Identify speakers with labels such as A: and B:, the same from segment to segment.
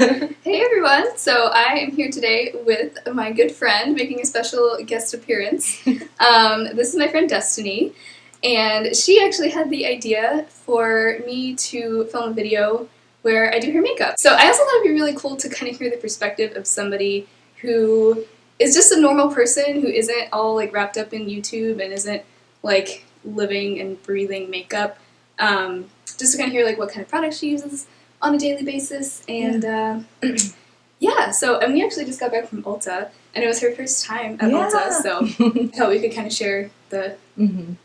A: Hey everyone! So I am here today with my good friend making a special guest appearance. This is my friend Destiny, and she actually had the idea for me to film a video where I do her makeup. So I also thought it'd be really cool to kind of hear the perspective of somebody who is just a normal person who isn't all like wrapped up in YouTube and isn't like living and breathing makeup. Just to kind of hear like what kind of products she uses on a daily basis, and yeah, and we actually just got back from Ulta, and it was her first time at Ulta, so I thought we could kind of share the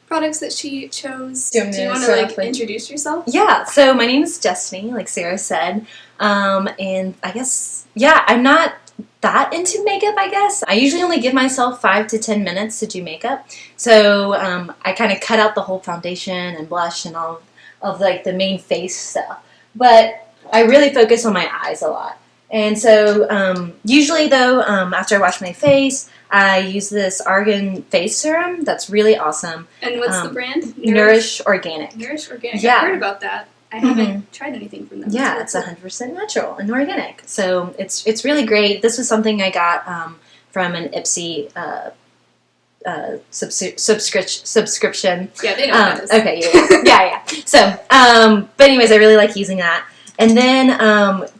A: products that she chose. Do you want to like introduce yourself?
B: Yeah, so my name is Destiny, like Sarah said, and I guess, I'm not that into makeup, I guess. I usually only give myself 5 to 10 minutes to do makeup, so I kind of cut out the whole foundation and blush and all of like the main face stuff, but I really focus on my eyes a lot. And so usually though, after I wash my face, I use this argan face serum that's really awesome.
A: And what's the brand?
B: Nourish Organic.
A: Nourish Organic.
B: Yeah.
A: I've heard about that. I haven't tried anything from them.
B: Yeah, it's 100% natural and organic. So it's really great. This was something I got from an Ipsy subscription.
A: Yeah, they know what that is.
B: Okay, yeah. So, but anyways, I really like using that. And then,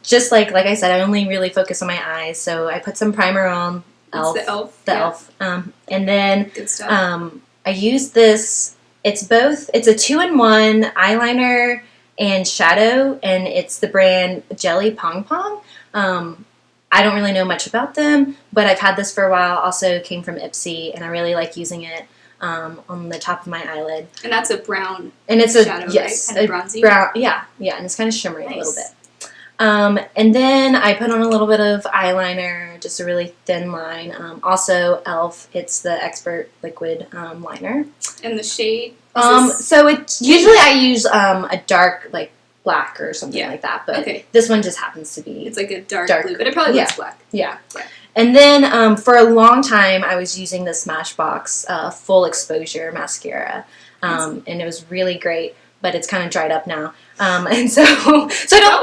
B: just like I said, I only really focus on my eyes, so I put some primer on.
A: The e.l.f.
B: And then,
A: good stuff.
B: I use this, it's a 2-in-1 eyeliner and shadow, and it's the brand Jelly Pong. I don't really know much about them, but I've had this for a while. Also came from Ipsy, and I really like using it on the top of my eyelid.
A: And that's a brown
B: and it's
A: shadow,
B: right?
A: Kind of bronzy?
B: Brown, yeah, and it's kind of shimmery a little bit. And then I put on a little bit of eyeliner, just a really thin line. Also e.l.f., it's the Expert Liquid liner.
A: And the shade?
B: So it's usually I use a dark, like, black or something like that, but this one just happens to be...
A: It's like a dark blue, but it probably looks black.
B: Yeah. And then for a long time, I was using the Smashbox Full Exposure Mascara, and it was really great, but it's kind of dried up now. And so I don't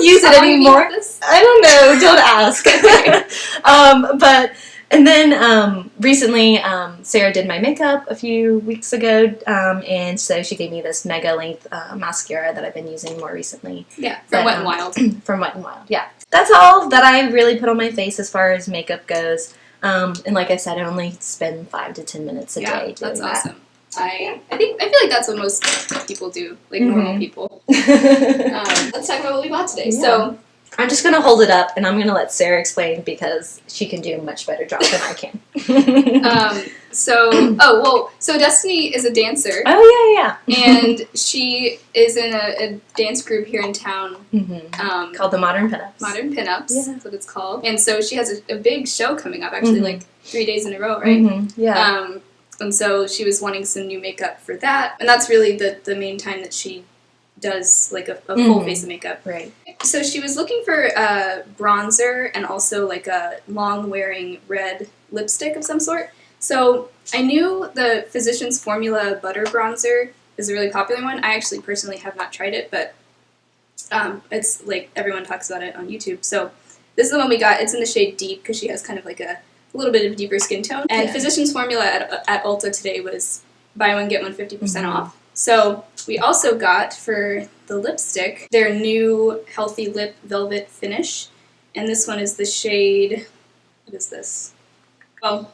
B: use it anymore. I don't know. Don't ask. And then recently, Sarah did my makeup a few weeks ago, and so she gave me this mega length mascara that I've been using more recently.
A: Yeah, from Wet n Wild.
B: From Wet n Wild, yeah. That's all that I really put on my face as far as makeup goes. And like I said, I only spend 5 to 10 minutes a day doing
A: that's
B: that.
A: Awesome. I feel like that's what most people do, like normal people. Let's talk about what we bought today.
B: Yeah.
A: So
B: I'm just going to hold it up, and I'm going to let Sarah explain because she can do a much better job than I can.
A: So Destiny is a dancer.
B: Oh, yeah.
A: And she is in a dance group here in town.
B: Called the Modern Pinups.
A: Modern Pinups, that's what it's called. And so she has a big show coming up, actually, like 3 days in a row, right?
B: Yeah.
A: And so she was wanting some new makeup for that. And that's really the main time that she does like a full face of makeup.
B: Right.
A: So she was looking for bronzer and also like a long-wearing red lipstick of some sort. So I knew the Physicians Formula Butter Bronzer is a really popular one. I actually personally have not tried it, but it's like everyone talks about it on YouTube. So this is the one we got. It's in the shade Deep because she has kind of like a little bit of deeper skin tone. And Physicians Formula at Ulta today was buy one, get one 50% off. So we also got for the lipstick their new Healthy Lip Velvet Finish. And this one is the shade, what is this? Well,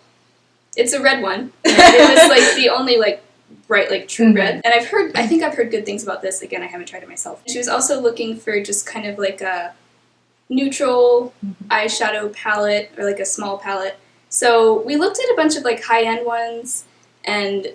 A: it's a red one. It was like the only like bright like true red. And I think I've heard good things about this. Again, I haven't tried it myself. She was also looking for just kind of like a neutral eyeshadow palette or like a small palette. So we looked at a bunch of like high-end ones, and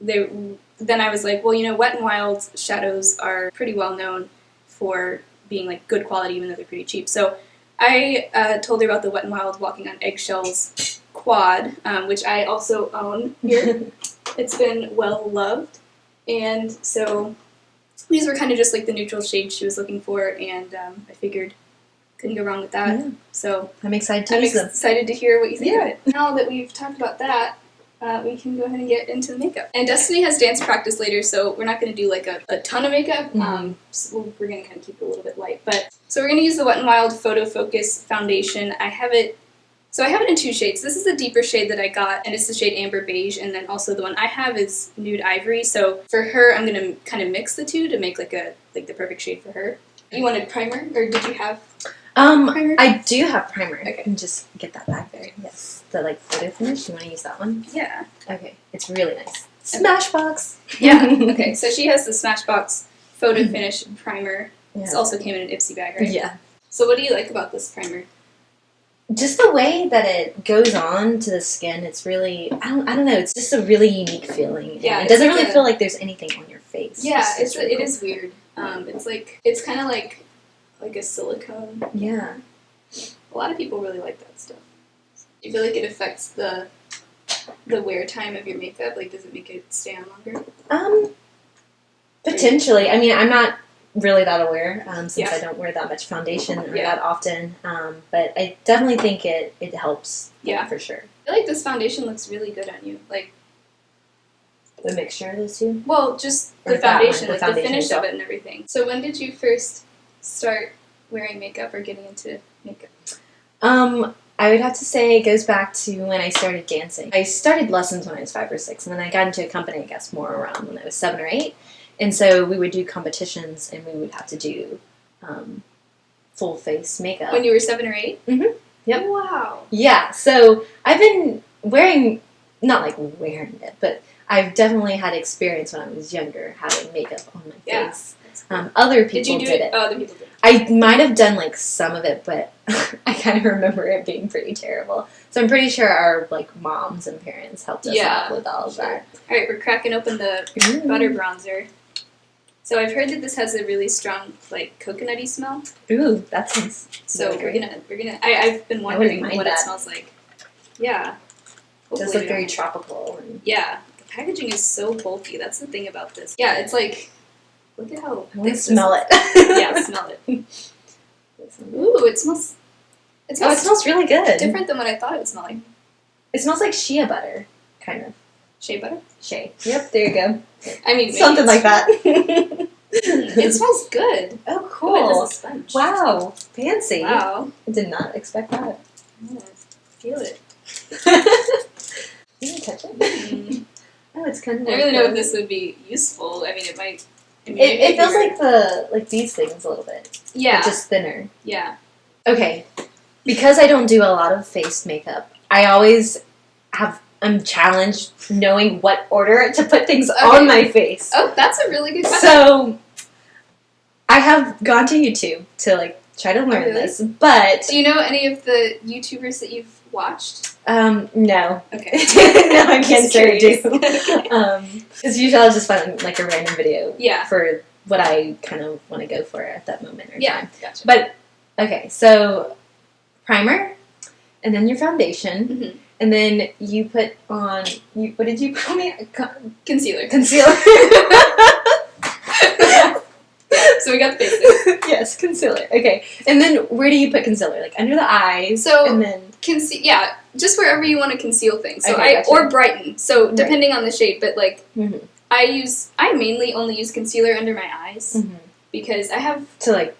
A: then I was like, well, Wet n Wild's shadows are pretty well known for being like good quality, even though they're pretty cheap. So I told her about the Wet n Wild Walking on Eggshells quad, which I also own here. It's been well loved, and so these were kind of just like the neutral shades she was looking for, and I figured couldn't go wrong with that. So
B: I'm excited to use them.
A: Excited to hear what you think of it. Now that we've talked about that, we can go ahead and get into the makeup. And Destiny has dance practice later, so we're not going to do like a ton of makeup. So we're going to kind of keep it a little bit light. So we're going to use the Wet n Wild Photo Focus foundation. I have it in 2 shades. This is the deeper shade that I got, and it's the shade Amber Beige, and then also the one I have is Nude Ivory. So for her, I'm going to kind of mix the two to make like the perfect shade for her. You wanted primer, or did you have primer?
B: I do have primer.
A: Okay.
B: And just get that back there. Yes. The like photo finish. You want to use that one?
A: Yeah.
B: Okay. It's really nice. Smashbox.
A: Yeah. Okay. So she has the Smashbox Photo Finish Primer. Yeah. This also came in an Ipsy bag, right?
B: Yeah.
A: So what do you like about this primer?
B: Just the way that it goes on to the skin. It's really, I don't know. It's just a really unique feeling.
A: Yeah.
B: It doesn't really feel like there's anything on your face.
A: Yeah. It is weird. It's kind of like a silicone.
B: Yeah.
A: A lot of people really like that stuff. Do you feel like it affects the wear time of your makeup? Like, does it make it stay on longer?
B: Potentially. I mean, I'm not really that aware since I don't wear that much foundation or that often. But I definitely think it helps.
A: Yeah,
B: for sure.
A: I feel like this foundation looks really good on you. Like
B: the mixture of those two.
A: Well, just the foundation, like the finish of it and everything. So when did you first start wearing makeup or getting into makeup?
B: I would have to say it goes back to when I started dancing. I started lessons when I was 5 or 6, and then I got into a company, I guess, more around when I was 7 or 8. And so we would do competitions, and we would have to do full face makeup.
A: When you were 7 or 8?
B: Mm-hmm. Yep.
A: Wow.
B: Yeah, so I've been wearing, not like wearing it, but I've definitely had experience when I was younger having makeup on my face. Other people did it.
A: Oh, other people did it.
B: I might have done like some of it, but I kind of remember it being pretty terrible. So I'm pretty sure our like moms and parents helped us out with all of that.
A: All right, we're cracking open the butter bronzer. So I've heard that this has a really strong like coconutty smell.
B: Ooh, that sounds.
A: So we're gonna. I've been wondering what it smells like. Yeah.
B: It does look very tropical.
A: Yeah, the packaging is so bulky. That's the thing about this. Yeah, it's like. Look at how
B: thick smell it.
A: Yeah, smell it. Ooh, it smells.
B: It smells really good.
A: Different than what I thought it would smell like.
B: It smells like shea butter, kind of.
A: Shea butter?
B: Shea. Yep, there you go.
A: I mean,
B: something like that.
A: It smells good.
B: Oh, cool.
A: Oh, it is a sponge.
B: Wow, fancy.
A: Wow.
B: I did not expect that.
A: Yeah, feel it.
B: Can you touch it? Oh, it's kind of.
A: I don't really know if this would be useful. I mean, it might.
B: It feels like these things a little bit.
A: Yeah.
B: But just thinner.
A: Yeah.
B: Okay. Because I don't do a lot of face makeup, I always I'm challenged knowing what order to put things on my face.
A: Oh, that's a really good question.
B: So I have gone to YouTube to like try to learn this, but
A: do you know any of the YouTubers that you've watched?
B: No.
A: Okay.
B: No, I can't say I do. Because usually I'll just find like a random video for what I kind of want to go for at that moment or time.
A: Gotcha.
B: But, okay, so primer, and then your foundation, and then you put on, what did you put on me?
A: Concealer. So we got the basics.
B: Yes, concealer. Okay. And then where do you put concealer? Like under the eyes?
A: So,
B: and then
A: just wherever you want to conceal things. So
B: gotcha.
A: Or brighten. So depending on the shade, but like I mainly only use concealer under my eyes because I have
B: to like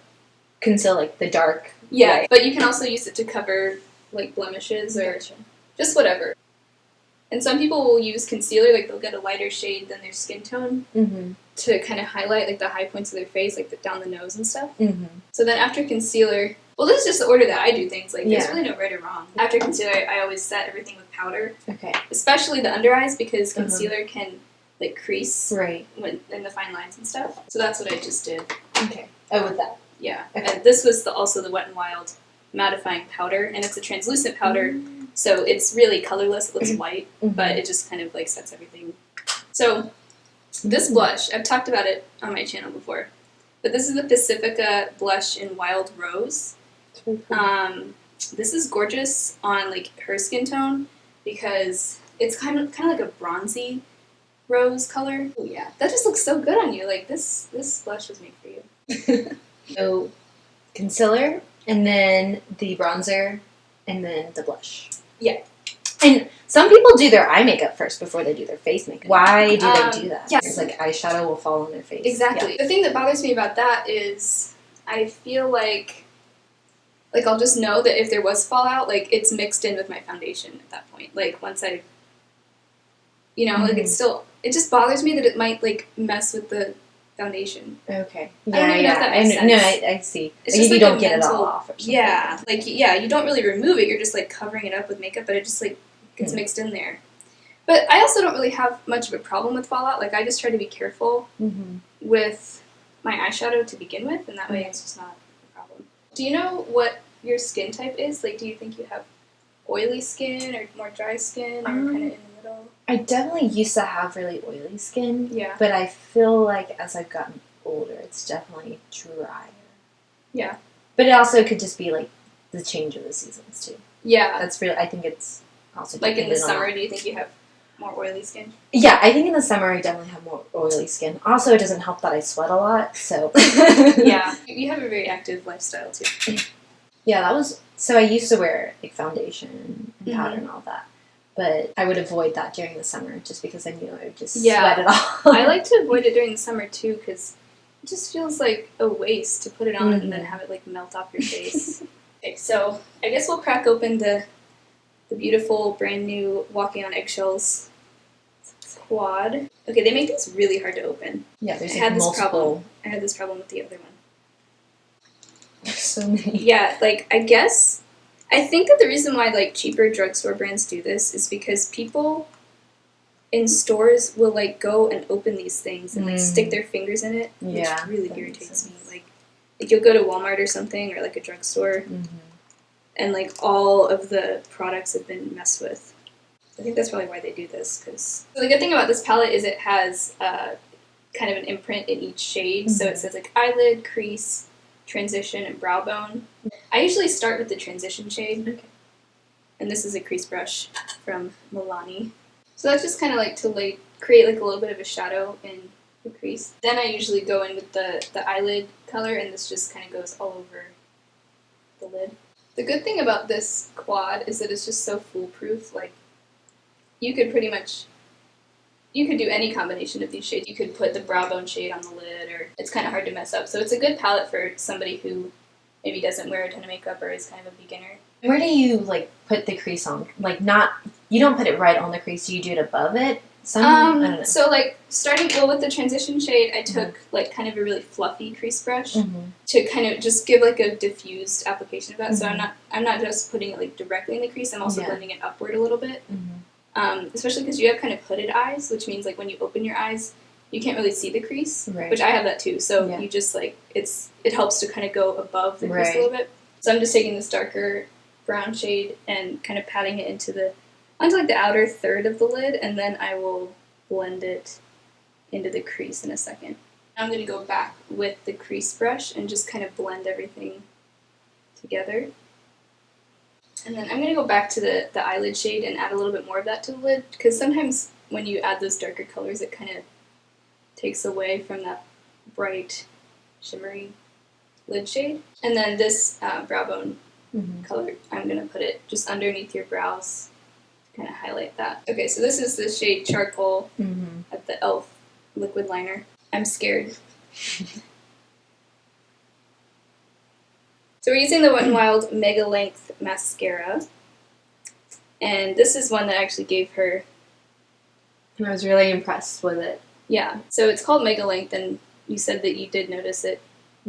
B: conceal like the dark.
A: Yeah,
B: light.
A: but you can also use it to cover like blemishes or just whatever. And some people will use concealer, like they'll get a lighter shade than their skin tone to kind of highlight like the high points of their face, like down the nose and stuff. So then after concealer, well, this is just the order that I do things. Like there's really no right or wrong. After concealer, I always set everything with powder. Okay. Especially the under eyes because concealer can like crease when in the fine lines and stuff. So that's what I just did.
B: Okay. Oh, with that.
A: Yeah. Okay. And this was also the Wet n Wild mattifying powder, and it's a translucent powder. So it's really colorless. It looks white, but it just kind of like sets everything. So this blush, I've talked about it on my channel before, but this is the Pacifica blush in Wild Rose.
B: It's really cool.
A: This is gorgeous on like her skin tone because it's kind of like a bronzy rose color. Oh yeah, that just looks so good on you. Like this blush was made for you.
B: So concealer, and then the bronzer, and then the blush.
A: Yeah.
B: And some people do their eye makeup first before they do their face makeup. Why do they do that?
A: Yes.
B: It's like eyeshadow will fall on their face.
A: Exactly. The thing that bothers me about that is I feel like I'll just know that if there was fallout, like, it's mixed in with my foundation at that point. Like, once I, like, it's still, it just bothers me that it might, like, mess with the foundation.
B: Okay.
A: I don't even know if that makes sense.
B: No, I see.
A: It's
B: like
A: just
B: if you
A: like
B: don't
A: a
B: get
A: mental,
B: it all off or something.
A: Yeah. Like, you don't really remove it. You're just, like, covering it up with makeup, but it just, like, gets mixed in there. But I also don't really have much of a problem with fallout. Like, I just try to be careful with my eyeshadow to begin with, and that way it's just not a problem. Do you know what your skin type is? Like, do you think you have oily skin or more dry skin or kind of in the middle?
B: I definitely used to have really oily skin.
A: Yeah.
B: But I feel like as I've gotten older, it's definitely drier.
A: Yeah.
B: But it also could just be, like, the change of the seasons, too.
A: Yeah.
B: That's really, I think it's also
A: like in the summer, do you think you have more oily skin?
B: Yeah, I think in the summer I definitely have more oily skin. Also, it doesn't help that I sweat a lot, so.
A: Yeah. You have a very active lifestyle, too.
B: Yeah, that was, so I used to wear, like, foundation and powder and all that. But I would avoid that during the summer just because I knew I would just sweat it off.
A: I like to avoid it during the summer, too, because it just feels like a waste to put it on and then have it, like, melt off your face. Okay, so I guess we'll crack open the beautiful, brand new Walking on Eggshells quad. Okay, they make these really hard to open.
B: Yeah, there's
A: I had this
B: multiple.
A: problem. I had this problem with the other one.
B: There's so many.
A: Yeah, like, I think that the reason why, like, cheaper drugstore brands do this is because people in stores will, like, go and open these things and, like, stick their fingers in it, which really irritates me. Like, you'll go to Walmart or something, or, like, a drugstore, and, like, all of the products have been messed with. I think that's probably why they do this, because the good thing about this palette is it has kind of an imprint in each shade, so it says, like, eyelid, crease, transition, and brow bone. I usually start with the transition shade, and this is a crease brush from Milani. So that's just kind of like to create like a little bit of a shadow in the crease. Then I usually go in with the eyelid color, and this just kind of goes all over the lid. The good thing about this quad is that it's just so foolproof. Like, you could do any combination of these shades. You could put the brow bone shade on the lid, or it's kind of hard to mess up. So it's a good palette for somebody who maybe doesn't wear a ton of makeup or is kind of a beginner.
B: Where do you, like, put the crease on? Like, you don't put it right on the crease, do you do it above it? I don't know.
A: So, like, with the transition shade, I took, like, kind of a really fluffy crease brush to kind of just give, like, a diffused application of that. So I'm not just putting it, like, directly in the crease, I'm also blending it upward a little bit. Especially because you have kind of hooded eyes, which means, like, when you open your eyes, you can't really see the crease, which I have that too. So you just, like, it helps to kind of go above the crease a little bit. So I'm just taking this darker brown shade and kind of patting it onto like the outer third of the lid, and then I will blend it into the crease in a second. I'm going to go back with the crease brush and just kind of blend everything together. And then I'm going to go back to the eyelid shade and add a little bit more of that to the lid, because sometimes when you add those darker colors, it kind of takes away from that bright, shimmery lid shade. And then this brow bone color, I'm going to put it just underneath your brows to kind of highlight that. Okay, so this is the shade Charcoal at the e.l.f. liquid liner. I'm scared. So we're using the Wet n Wild Mega Length Mascara. And this is one that I actually gave her.
B: I was really impressed with it.
A: Yeah, so it's called Mega Length, and you said that you did notice it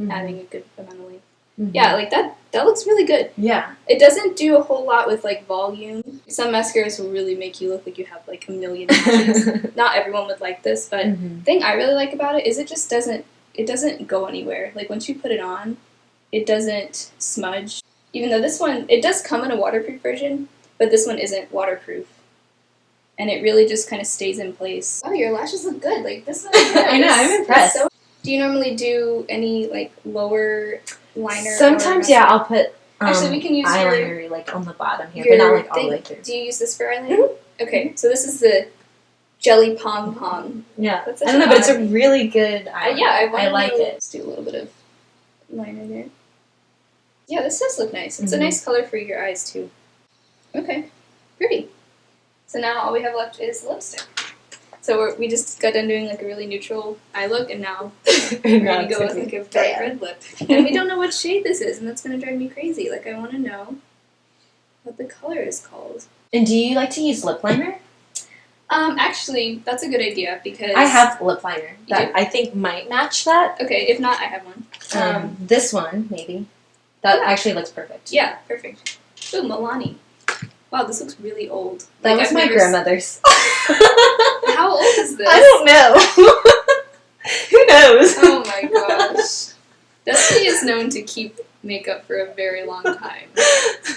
A: adding a good amount of length. Yeah, like that looks really good. Yeah. It doesn't do a whole lot with, like, volume. Some mascaras will really make you look like you have, like, a million lashes. Not everyone would like this, but the thing I really like about it is it just doesn't go anywhere. Like, once you put it on, it doesn't smudge. Even though this one, it does come in a waterproof version, but this one isn't waterproof. And it really just kind of stays in place. Oh, your lashes look good. Like, this looks good.
B: I know, I'm impressed.
A: Do you normally do any, like, lower liner?
B: Sometimes, yeah, I'll put
A: actually, we can use
B: eyeliner like on the bottom here, but not like all the way through.
A: Do you use this for eyeliner? Okay, so this is the Jelly Pong Pong.
B: Yeah, I don't know, but it's a really good eyeliner.
A: Yeah,
B: I like it.
A: Let's do a little bit of liner there. Yeah, this does look nice. It's a nice color for your eyes, too. Okay, pretty. So now all we have left is lipstick. So we just got done doing like a really neutral eye look, and now we're gonna go with like a bright red lip. And we don't know what shade this is, and that's gonna drive me crazy. Like I want to know what the color is called.
B: And do you like to use lip liner?
A: Actually, that's a good idea because
B: I have lip liner that I think might match that.
A: Okay, if not, I have one.
B: This one maybe. That actually looks perfect.
A: Yeah, perfect. Ooh, Milani. Wow, this looks really old.
B: That was my grandmother's.
A: How old is this?
B: I don't know. Who knows?
A: Oh my gosh. Destiny is known to keep makeup for a very long time.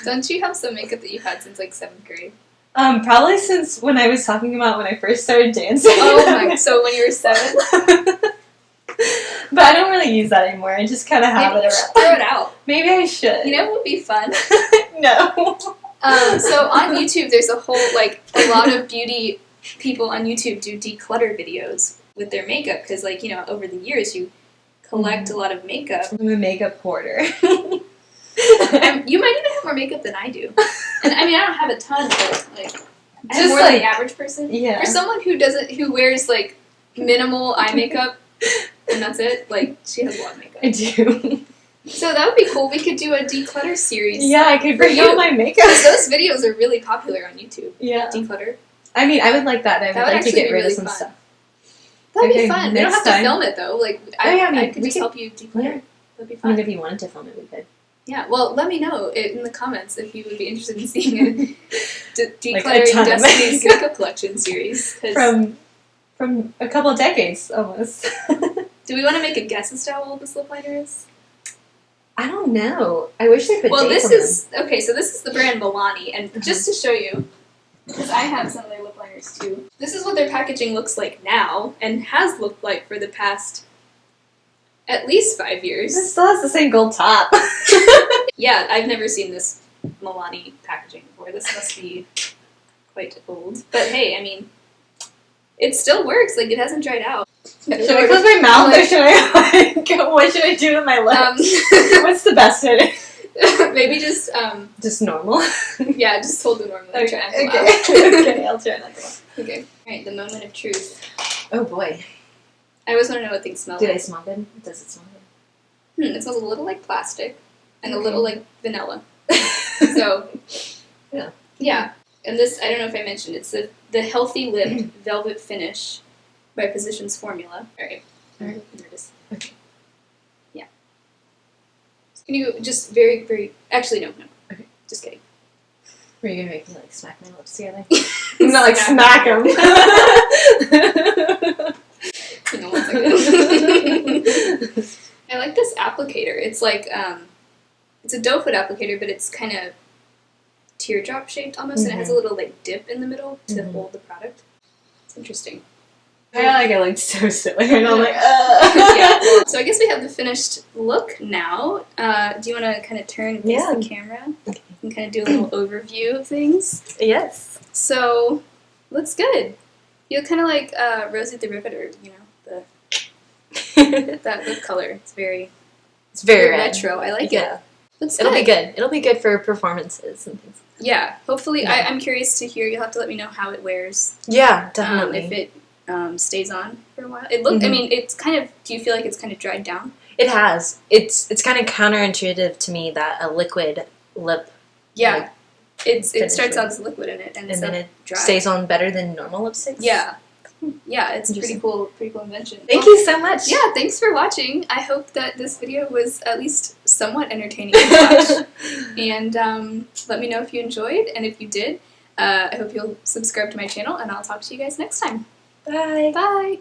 A: Don't you have some makeup that you've had since like 7th grade?
B: Probably since when I was talking about when I first started dancing.
A: Oh my, so when you were 7?
B: But I don't really use that anymore. I just kind of have it around.
A: Throw it out.
B: Maybe I should.
A: You know what would be fun?
B: No.
A: So on YouTube, there's a whole, like, a lot of beauty people on YouTube do declutter videos with their makeup because, like, you know, over the years you collect a lot of makeup.
B: I'm a makeup hoarder.
A: You might even have more makeup than I do. And I mean, I don't have a ton, but, like, I have more than the average person.
B: Yeah.
A: For someone who wears, like, minimal eye makeup and that's it, like, she has a lot of makeup.
B: I do.
A: So that would be cool. We could do a declutter series.
B: Yeah, I could bring out my makeup.
A: Those videos are really popular on YouTube.
B: Yeah.
A: Declutter.
B: I mean, I would like that. I would like to get rid of some stuff.
A: That'd be fun. We don't have to film it, though. Like, I could just help you declutter.
B: Yeah.
A: That'd be fun.
B: I mean, if you wanted to film it, we could.
A: Yeah, well, let me know in the comments if you would be interested in seeing a decluttering
B: like
A: Destiny's makeup collection series.
B: From a couple of decades, almost.
A: Do we want to make a guess as to how old this lip liner is?
B: I don't know. I wish they could.
A: Well, this is okay. So this is the brand Milani, and just to show you, because I have some of their lip liners too. This is what their packaging looks like now, and has looked like for the past at least 5 years.
B: It still has the same gold top.
A: Yeah, I've never seen this Milani packaging before. This must be quite old. But hey, I mean, it still works. Like, it hasn't dried out.
B: Should I close my mouth or should I, what should I do with my lips? What's the best way to...
A: Maybe just...
B: Just normal?
A: Yeah, just hold it normally.
B: Okay, okay, I'll try not to.
A: Okay, alright, the moment of truth.
B: Oh boy.
A: I always want to know what things smell like.
B: Do they smell good? Does it smell good?
A: It smells a little like plastic and a little like vanilla. So, yeah. And this, I don't know if I mentioned, it's the Healthy Lip Velvet Finish by Physicians Formula. Alright. There it is.
B: Okay.
A: Yeah. Can you just very, very... Actually, no.
B: Okay.
A: Just kidding.
B: Were you going to make me, like, smack my lips together? Not like smack them.
A: No, 1 second. I like this applicator. It's like, it's a doe foot applicator, but it's kind of teardrop shaped almost, and it has a little, like, dip in the middle to hold the product. It's interesting.
B: I looked so silly, and I'm like,
A: Yeah. So I guess we have the finished look now. Do you want to kind of turn and face the camera and kind of do a little overview of things?
B: Yes.
A: So, looks good. You look kind of like Rosie the Riveter, you know, that lip color. It's very retro. I like it. Looks
B: It'll be good. It'll be good for performances and things.
A: Yeah. Hopefully, I'm curious to hear. You'll have to let me know how it wears.
B: Yeah, definitely.
A: If it stays on for a while. It looked. I mean, it's kind of. Do you feel like it's kind of dried down?
B: It has. It's kind of counterintuitive to me that a liquid lip.
A: Yeah. It starts out as liquid in it, and then it dries.
B: Stays on better than normal lipsticks.
A: Yeah. Yeah, it's a pretty cool invention.
B: Thank you so much.
A: Yeah, thanks for watching. I hope that this video was at least somewhat entertaining to watch. And let me know if you enjoyed, and if you did, I hope you'll subscribe to my channel, and I'll talk to you guys next time.
B: Bye.
A: Bye.